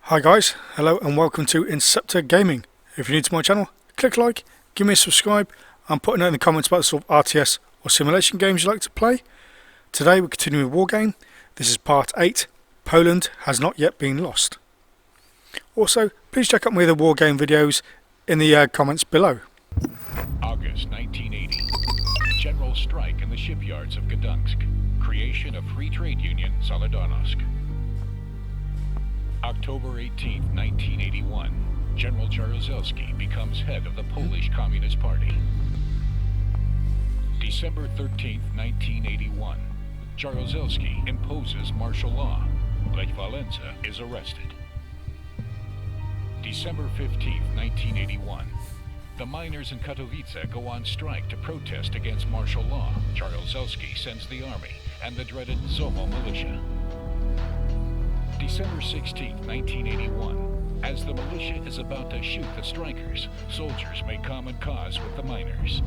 Hi guys, hello and welcome to Inceptor Gaming. If you're new to my channel, click like, give me a subscribe and put a note in the comments about the sort of RTS or simulation games you like to play. Today we're continuing with Wargame. This is part 8, Poland has not yet been lost. Also, please check out my other Wargame videos in the comments below. August 1980. General strike in the shipyards of Gdansk. Creation of Free Trade Union Solidarność. October 18, 1981. General Jaruzelski becomes head of the Polish Communist Party. December 13, 1981. Jaruzelski imposes martial law. Lech Walesa is arrested. December 15, 1981. The miners in Katowice go on strike to protest against martial law. Jaruzelski sends the army and the dreaded Zomo militia. December 16, 1981. As the militia is about to shoot the strikers, soldiers make common cause with the miners.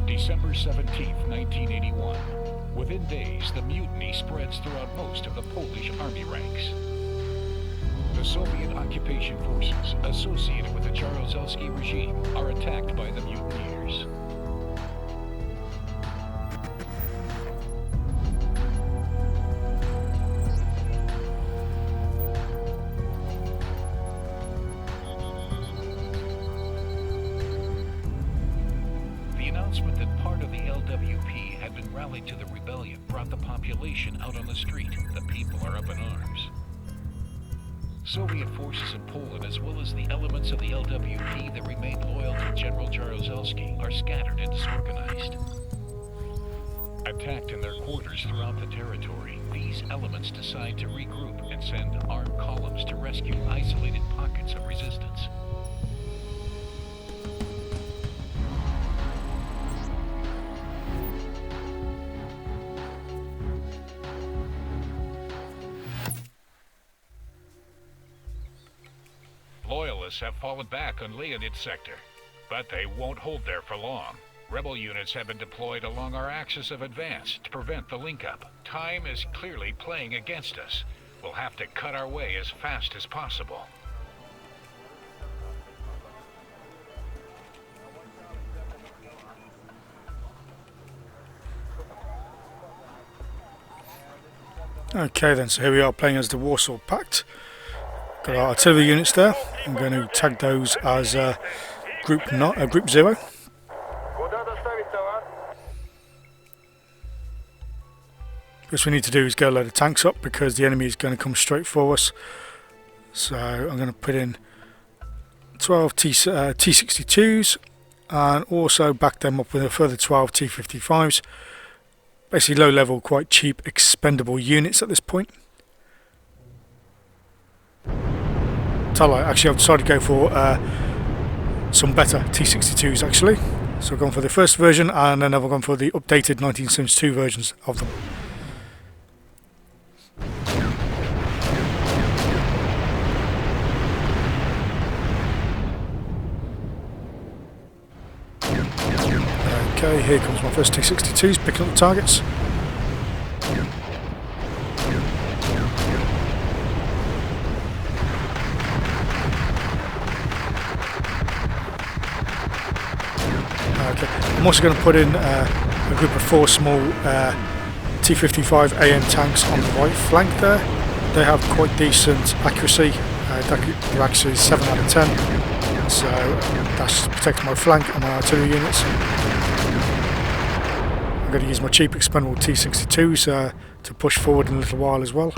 December 17, 1981. Within days, the mutiny spreads throughout most of the Polish army ranks. The Soviet occupation forces associated with the Jaruzelski regime are attacked by the mutineers. The announcement that part of the LWP had been rallied to the rebellion brought the population out on the street. The people are up in arms. Soviet forces in Poland, as well as the elements of the LWP that remained loyal to General Jaruzelski, are scattered and disorganized. Attacked in their quarters throughout the territory, these elements decide to regroup and send armed columns to rescue isolated pockets of resistance. Loyalists have fallen back on Leonid sector, but they won't hold there for long. Rebel units have been deployed along our axis of advance to prevent the link-up. Time is clearly playing against us. We'll have to cut our way as fast as possible. Okay then, so here we are playing as the Warsaw Pact. Got our artillery units there. I'm going to tag those as group 0. What we need to do is get a load of tanks up because the enemy is going to come straight for us. So I'm going to put in 12 T62s and also back them up with a further 12 T55s. Basically low level, quite cheap, expendable units at this point. Actually, I've decided to go for some better T62s actually. So I've gone for the first version and then I've gone for the updated 1972 versions of them. Okay, here comes my first T62s, picking up the targets. Okay. I'm also going to put in a group of 4 small T55 AM tanks on the right flank there. They have quite decent accuracy. They're actually 7 out of 10. So that's protecting my flank and my artillery units. I'm going to use my cheap expendable T62s to push forward in a little while as well.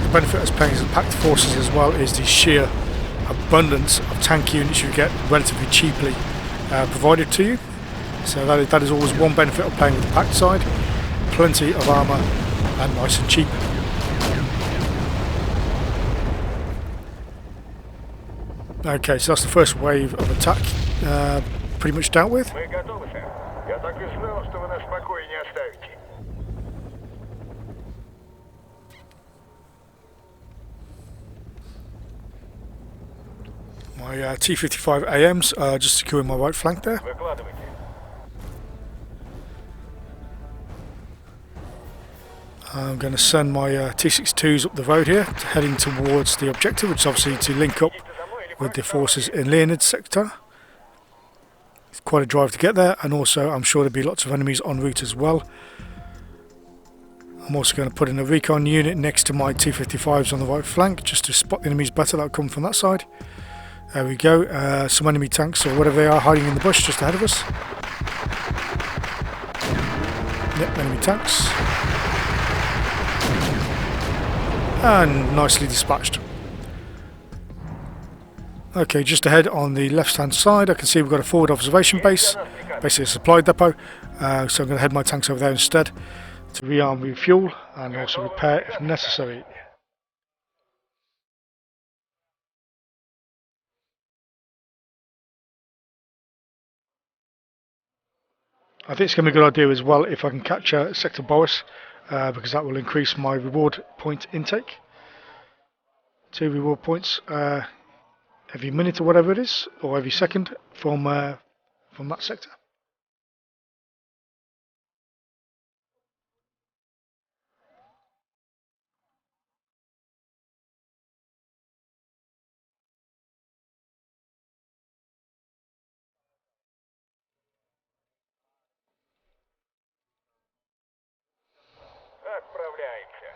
The benefit of playing as the Pact forces as well is the sheer abundance of tank units you get relatively cheaply provided to you. So that is always one benefit of playing with the Pact side. Plenty of armour and nice and cheap. Okay, so that's the first wave of attack pretty much dealt with. My T55 AMs are just securing my right flank there. I'm going to send my T62s up the road here, heading towards the objective, which is obviously to link up with the forces in Leonid's sector. It's quite a drive to get there, and also I'm sure there'll be lots of enemies en route as well. I'm also going to put in a recon unit next to my T55s on the right flank, just to spot the enemies better that will come from that side. There we go, some enemy tanks or whatever they are hiding in the bush just ahead of us. Yep, enemy tanks. And nicely dispatched. Okay, just ahead on the left hand side I can see we've got a forward observation base, basically a supply depot, so I'm going to head my tanks over there instead to rearm, refuel and also repair if necessary. I think it's going to be a good idea as well if I can capture Sector Boris, because that will increase my reward point intake. 2 reward points every minute or whatever it is, or every second from that sector.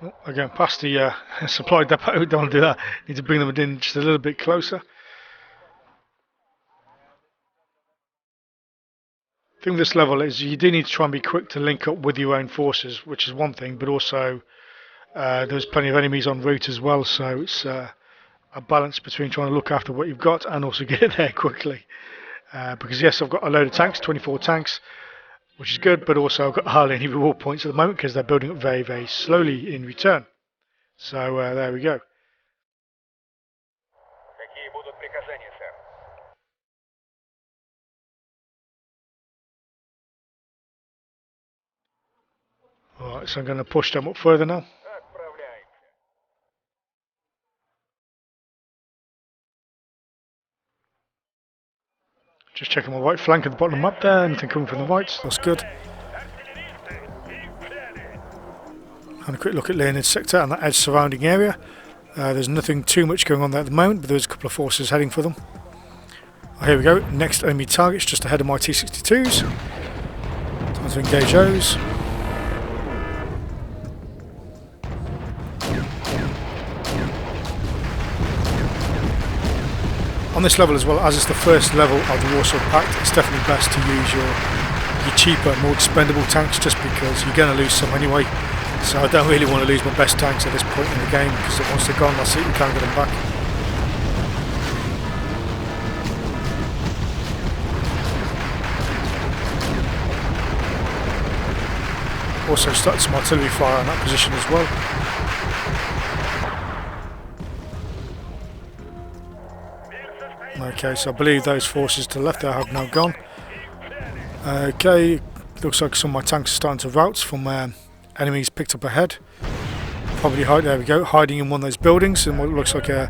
Oh, again, past the supply depot, don't want to do that. Need to bring them in just a little bit closer. The thing with this level is you do need to try and be quick to link up with your own forces, which is one thing, but also there's plenty of enemies en route as well, so it's a balance between trying to look after what you've got and also get it there quickly. Because yes, I've got a load of tanks, 24 tanks, which is good, but also I've got hardly any reward points at the moment because they're building up very, very slowly in return. So there we go. Alright, so I'm going to push them up further now. Just checking my right flank at the bottom of the map there, anything coming from the right, that's good. And a quick look at Leonid's sector and that edge surrounding area. There's nothing too much going on there at the moment, but there's a couple of forces heading for them. Oh, here we go, next enemy targets just ahead of my T62s. Time to engage those. On this level as well, as it's the first level of the Warsaw Pact, it's definitely best to use your cheaper, more expendable tanks, just because you're going to lose some anyway. So I don't really want to lose my best tanks at this point in the game, because once they're gone, that's it, you can't get them back. Also started some artillery fire on that position as well. Okay, so I believe those forces to the left there have now gone. Okay, looks like some of my tanks are starting to rout from enemies picked up ahead. Probably there we go, hiding in one of those buildings in what looks like a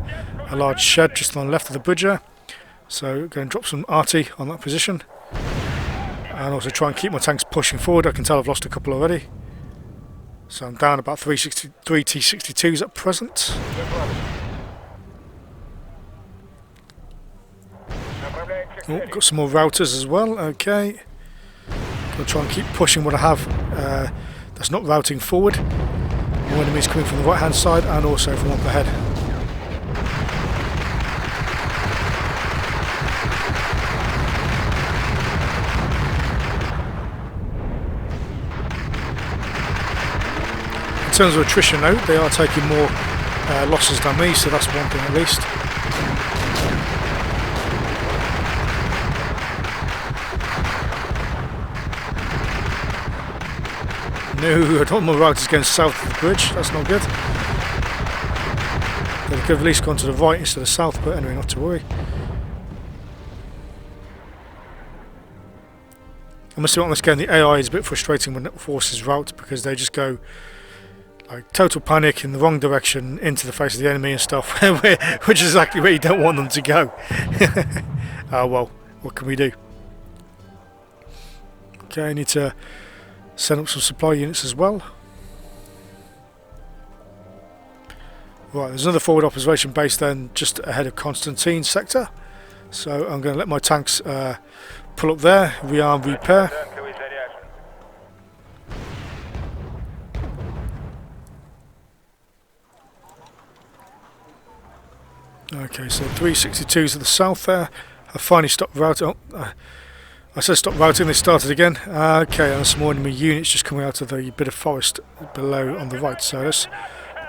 large shed just on the left of the bridge there. So going to drop some arty on that position. And also try and keep my tanks pushing forward. I can tell I've lost a couple already. So I'm down about 3 T62s at present. Oh, got some more routers as well, okay. Gonna try and keep pushing what I have that's not routing forward. More enemies coming from the right hand side and also from up ahead. In terms of attrition though, they are taking more losses than me, so that's one thing at least. No, I don't want my routers going south of the bridge, that's not good. They could have at least gone to the right instead of south, but anyway, not to worry. I must admit on this game, the AI is a bit frustrating when forces rout because they just go like total panic in the wrong direction into the face of the enemy and stuff, which is exactly where you don't want them to go. Oh well, what can we do? Okay, I need to send up some supply units as well. Right, there's another forward observation base then just ahead of Constantine's sector. So I'm going to let my tanks pull up there, rearm, repair. Okay, so 362s to the south there. I finally stopped routing. Oh, I said stop routing, they started again. Okay, and some more enemy units just coming out of the bit of forest below on the right. So let's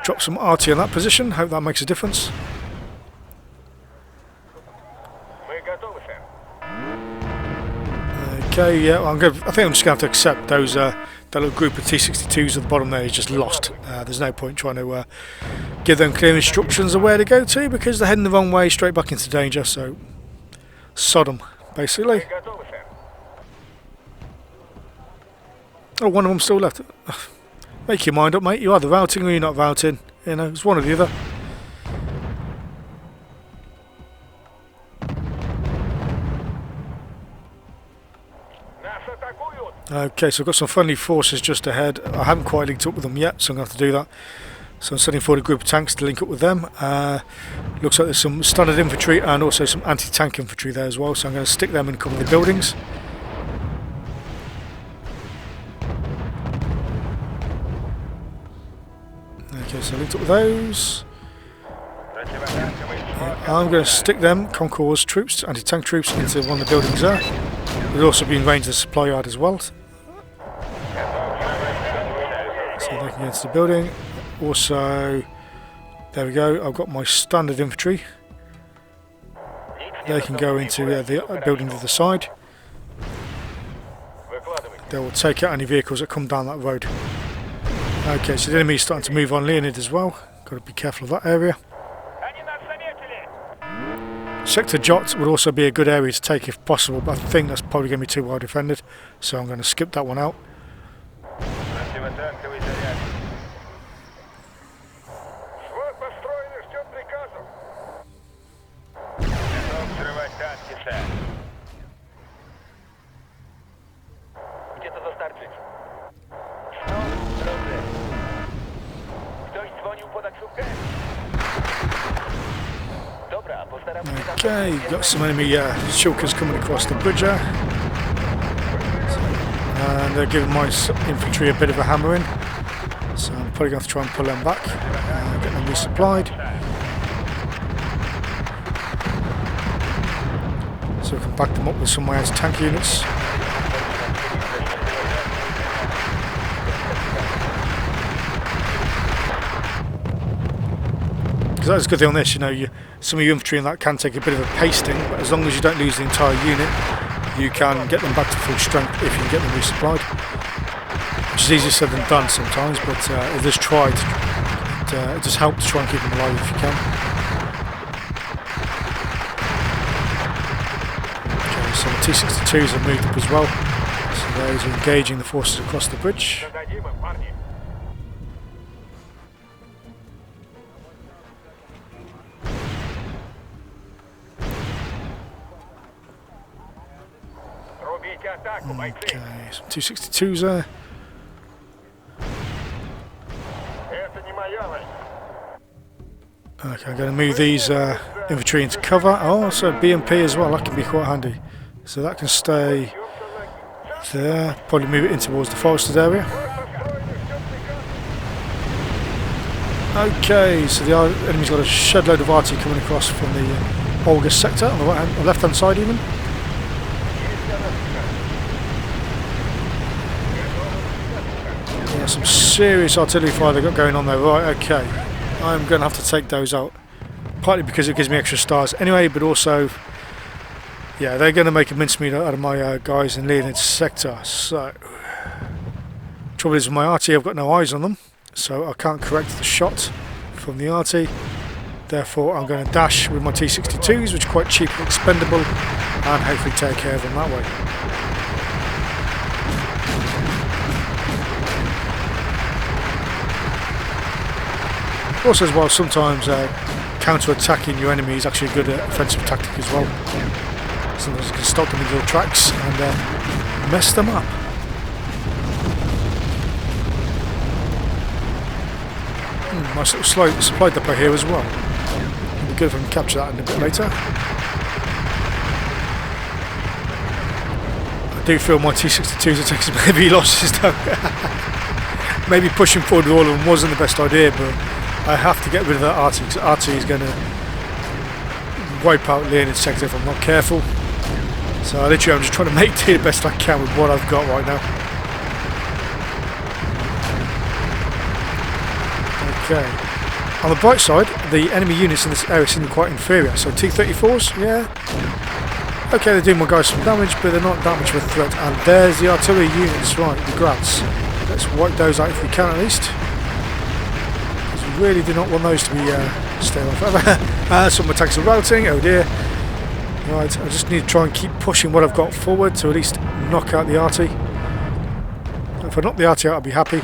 drop some RT on that position. Hope that makes a difference. Okay, yeah, well, I think I'm just going to have to accept those. That little group of T-62s at the bottom there is just lost. There's no point trying to give them clear instructions of where to go to because they're heading the wrong way, straight back into danger. So, sod 'em, basically. Oh, one of them still left. Make your mind up, mate. You're either routing or you're not routing. You know, it's one or the other. Okay, so I've got some friendly forces just ahead. I haven't quite linked up with them yet, so I'm going to have to do that. So I'm sending forward a group of tanks to link up with them. Looks like there's some standard infantry and also some anti-tank infantry there as well, so I'm going to stick them in a couple of the buildings. Okay, so linked up with those. I'm going to stick them, Concours troops, anti-tank troops, into one of the buildings there. We'll also be in range of the supply yard as well. So they can get into the building. Also, there we go, I've got my standard infantry. They can go into the building to the side. They will take out any vehicles that come down that road. Okay, so the enemy is starting to move on Leonid as well. Got to be careful of that area. Sector Jot would also be a good area to take if possible, but I think that's probably going to be too well defended, so I'm going to skip that one out. Okay, got some enemy shulkers coming across the bridge there. And they're giving my infantry a bit of a hammering. So I'm probably going to have to try and pull them back and get them resupplied. So I can back them up with some of my anti-tank units. Because that's a good thing on this, you know, some of your infantry in that can take a bit of a pasting, but as long as you don't lose the entire unit, you can get them back to full strength if you can get them resupplied. Which is easier said than done sometimes, but it does try to, it does help to try and keep them alive if you can. Okay, so the T-62s have moved up as well, so those are engaging the forces across the bridge. Okay, some T-62s there. Okay, I'm going to move these infantry into cover. Oh, so BMP as well, that can be quite handy. So that can stay there, probably move it in towards the forested area. Okay, so the enemy's got a shed load of RT coming across from the Olga sector, on the left hand side even. Yeah, some serious artillery fire they've got going on there. Right, okay. I'm going to have to take those out. Partly because it gives me extra stars anyway, but also, yeah, they're going to make a mincemeat out of my guys in Leonid's sector. So, trouble is with my RT, I've got no eyes on them, so I can't correct the shot from the RT. Therefore, I'm going to dash with my T-62s, which are quite cheap and expendable, and hopefully take care of them that way. Also as well, sometimes counter-attacking your enemy is actually a good offensive tactic as well. Sometimes you can stop them in their tracks and mess them up. Nice little supply depot here as well. It'll be good if I can capture that in a bit later. I do feel my T62s are taking some heavy losses though. Maybe pushing forward with all of them wasn't the best idea, but I have to get rid of that RT because RT is going to wipe out Leonid sector if I'm not careful. So literally I'm just trying to make do the best I can with what I've got right now. Okay. On the bright side, the enemy units in this area seem quite inferior. So T-34s, yeah. Okay, they're doing my guys some damage, but they're not that much of a threat. And there's the artillery units, right, the Grads. Let's wipe those out if we can at least. Because we really do not want those to be staying on forever. Some of my tanks are routing, oh dear. Right, I just need to try and keep pushing what I've got forward to at least knock out the RT. If I knock the RT out, I'll be happy.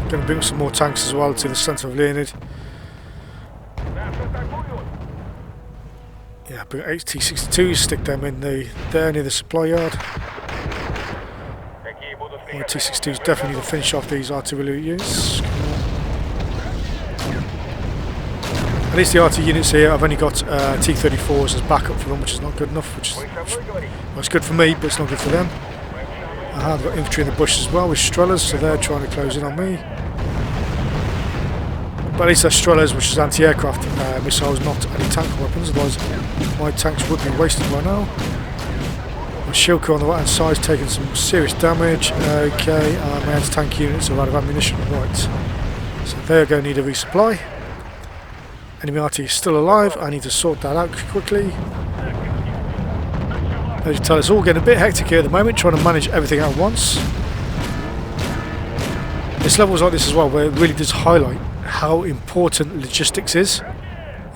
Going to bring up some more tanks as well to the centre of Leonid. Yeah, bring 8 T-62s, stick them in there near the supply yard. My T-62s definitely need to finish off these artillery units. At least the RT units here, I've only got T-34s as backup for them, which is not good enough. Well, it's good for me, but it's not good for them. I've got infantry in the bush as well with Strellas, so they're trying to close in on me. But at least they're Strellas, which is anti-aircraft missiles, not anti-tank weapons, otherwise my tanks would be wasted by now. My Shilka on the right hand side is taking some serious damage. Okay, my anti-tank units are out of ammunition, right. So they're going to need a resupply. Enemy RT is still alive, I need to sort that out quickly. As you tell, it's all getting a bit hectic here at the moment, trying to manage everything at once. This levels like this as well, where it really does highlight how important logistics is.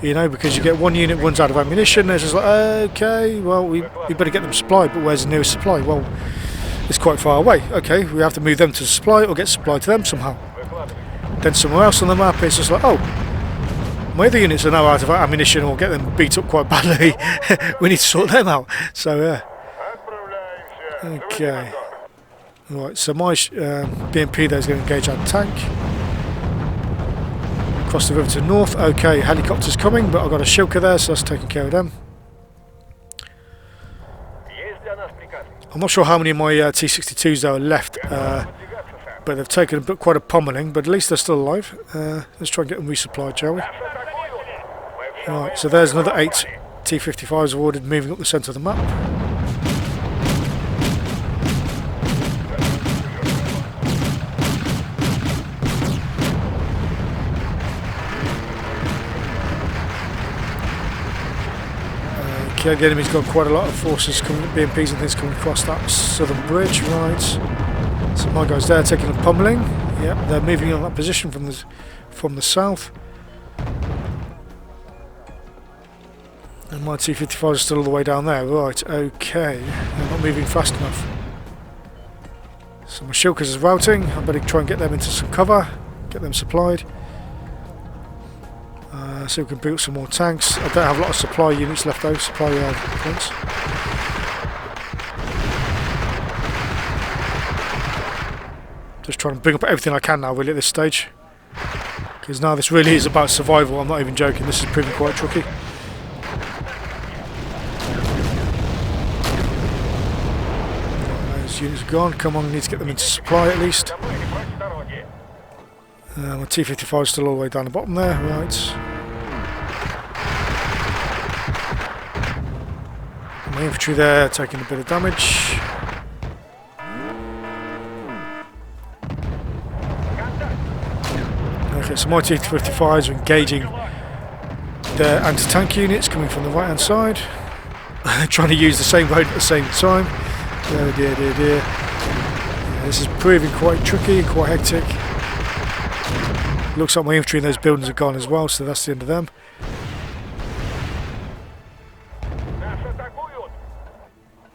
You know, because you get one unit runs out of ammunition, it's just like, okay, well, we better get them supplied, but where's the nearest supply? Well, it's quite far away. Okay, we have to move them to supply or get supply to them somehow. Then somewhere else on the map, it's just like, oh, my other units are now out of ammunition or get them beat up quite badly. We need to sort them out. So, yeah. Okay. Right, so my BMP there is going to engage our tank. Across the river to the north. Okay, helicopters coming, but I've got a Shilka there, so that's taking care of them. I'm not sure how many of my T-62s there are left, but they've taken quite a pummeling, but at least they're still alive. Let's try and get them resupplied, shall we? Right, so there's another 8 T-55s awarded, moving up the centre of the map. Okay, the enemy's got quite a lot of forces coming, BMPs and things coming across that southern bridge, right. So my guys there taking a pummeling. Yep, they're moving on that position from the south. And my T-55 is still all the way down there. Right, okay. They're not moving fast enough. So my Shilkas is routing. I better try and get them into some cover. Get them supplied. So we can build some more tanks. I don't have a lot of supply units left though. Supply points. Just trying to bring up everything I can now really at this stage. Because now this really is about survival. I'm not even joking. This is proving quite tricky. Units are gone. Come on, we need to get them into supply at least. My T-55 is still all the way down the bottom there, right. My infantry there taking a bit of damage. Okay, so my T-55s are engaging their anti-tank units coming from the right hand side. Trying to use the same road at the same time. Oh dear, dear, dear. Yeah, this is proving quite tricky, quite hectic. Looks like my infantry in those buildings are gone as well, so that's the end of them.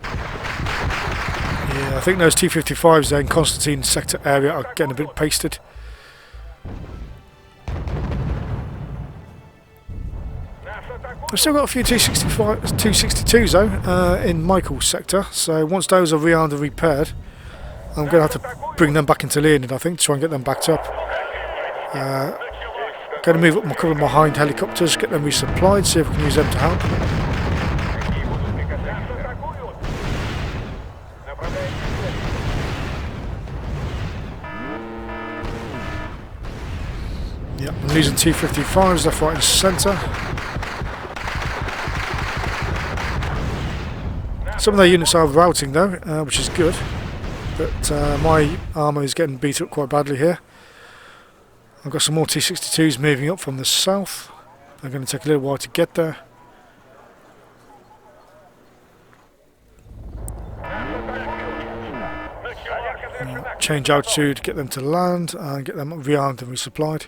Yeah, I think those T-55s there in Constantine sector area are getting a bit pasted. I've still got a few 262s though in Michael's sector, so once those are rearmed and repaired, I'm going to have to bring them back into Leonid, I think, to try and get them backed up. Going to move up a couple of my hind helicopters, get them resupplied, see if we can use them to help. Yep, I'm losing T-55s left, right and centre. Some of their units are routing though, which is good, but my armour is getting beat up quite badly here. I've got some more T-62s moving up from the south. They're going to take a little while to get there. Change altitude, get them to land and get them rearmed and resupplied.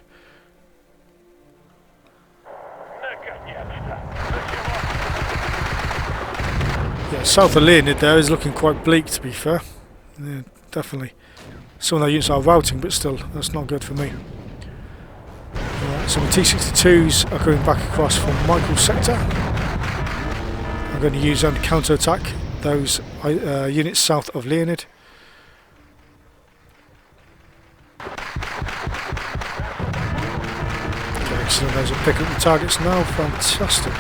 Yeah, south of Leonid there is looking quite bleak, to be fair. Yeah, definitely. Some of their units are routing, but still, that's not good for me. So my T-62s are going back across from Michael's sector. I'm going to use them to counter-attack those units south of Leonid. Okay, excellent, those are picking up the targets now, fantastic.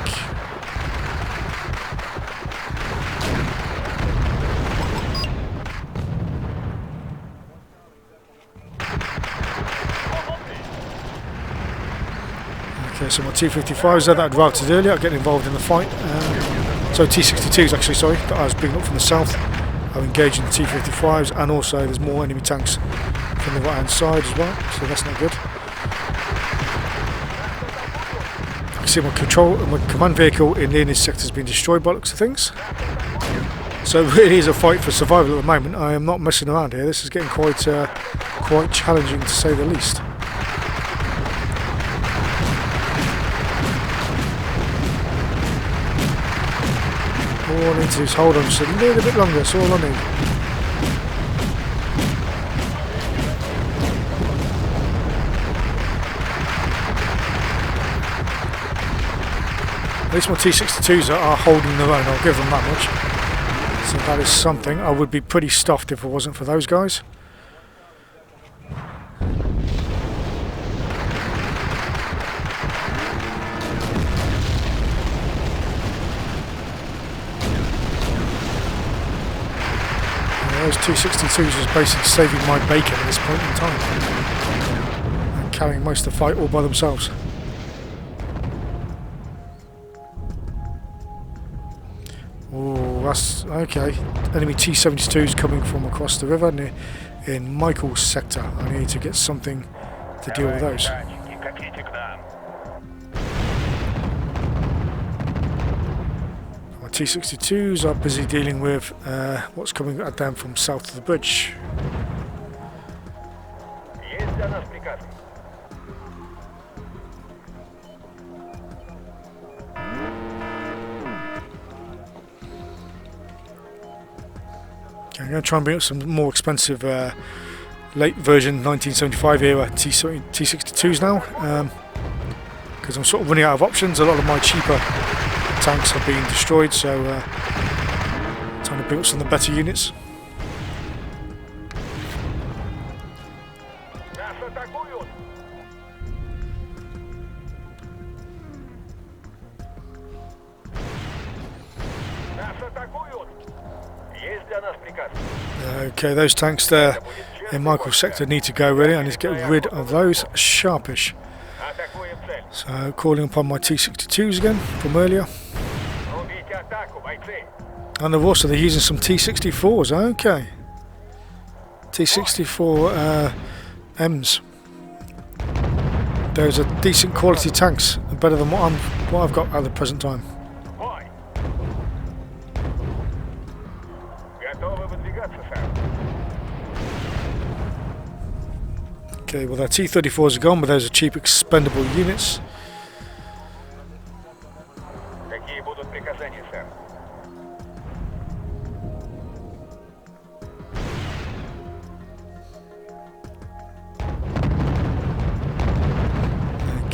Okay, so my T-55s there that I'd routed earlier are getting involved in the fight. So T-62s actually, sorry, that I was bringing up from the south are engaging the T-55s, and also there's more enemy tanks from the right hand side as well, so that's not good. I can see my command vehicle in the inner sector has been destroyed by looks of things. So it really is a fight for survival at the moment. I am not messing around here, this is getting quite challenging to say the least. All I need to do is hold on just a little bit longer, that's all I need. At least my T-62s are holding their own, I'll give them that much. So that is something. I would be pretty stuffed if it wasn't for those guys. Those T-62s was basically saving my bacon at this point in time and carrying most of the fight all by themselves. Oh, that's okay. Enemy T-72s coming from across the river in Michael's sector. I need to get something to deal with those. T-62s are busy dealing with what's coming at them from south of the bridge. Okay, I'm going to try and bring up some more expensive late version 1975 era T-62s now, because I'm sort of running out of options. A lot of my cheaper tanks are being destroyed, so trying to build some of the better units. Okay, those tanks there in Michael's sector need to go really. I need to get rid of those sharpish. So calling upon my T-62s again from earlier. And they're using some T-64s, okay. T-64 M's. Those are decent quality tanks, better than what I've got at the present time. Okay, well their T-34s are gone, but those are cheap expendable units.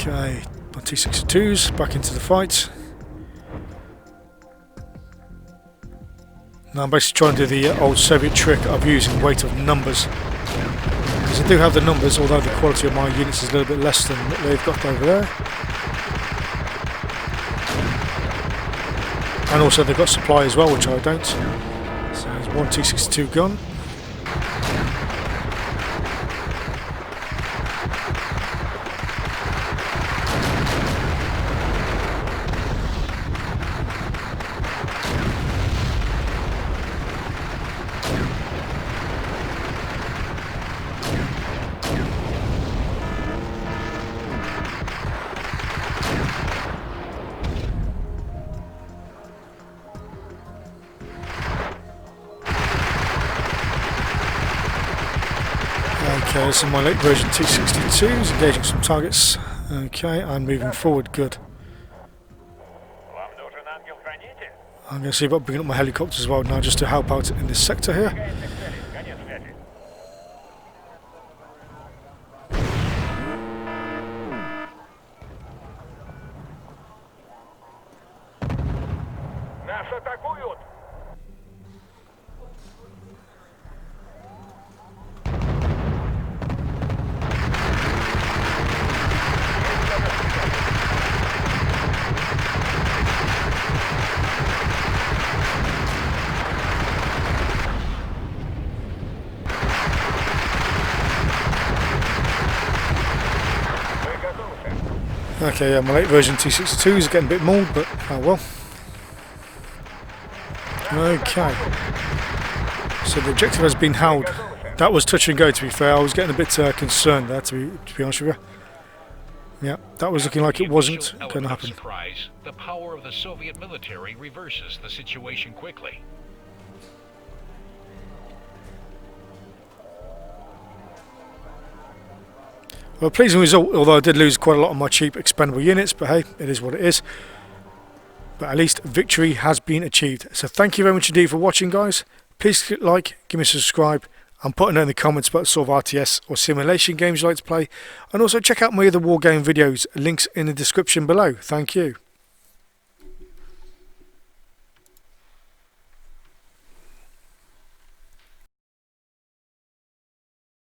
Okay, my T62s back into the fight. Now I'm basically trying to do the old Soviet trick of using weight of numbers. Because I do have the numbers, although the quality of my units is a little bit less than what they've got over there. And also they've got supply as well, which I don't. So there's one T62 gun. Okay, so my late version T62 is engaging some targets. Okay, I'm moving forward, good. I'm going to see about bringing up my helicopters as well now just to help out in this sector here. Okay, yeah, my late version T62 is getting a bit mauled, but oh well. Okay. So the objective has been held. That was touch and go, to be fair. I was getting a bit concerned there, to be honest with you. Yeah, that was looking like it wasn't going to happen. Surprise, the power of the Soviet military reverses the situation quickly. Well, pleasing result, although I did lose quite a lot of my cheap expendable units, but hey, it is what it is. But at least victory has been achieved. So thank you very much indeed for watching, guys. Please click like, give me a subscribe, and put a note in the comments about the sort of RTS or simulation games you like to play. And also check out my other Wargame videos, links in the description below. Thank you.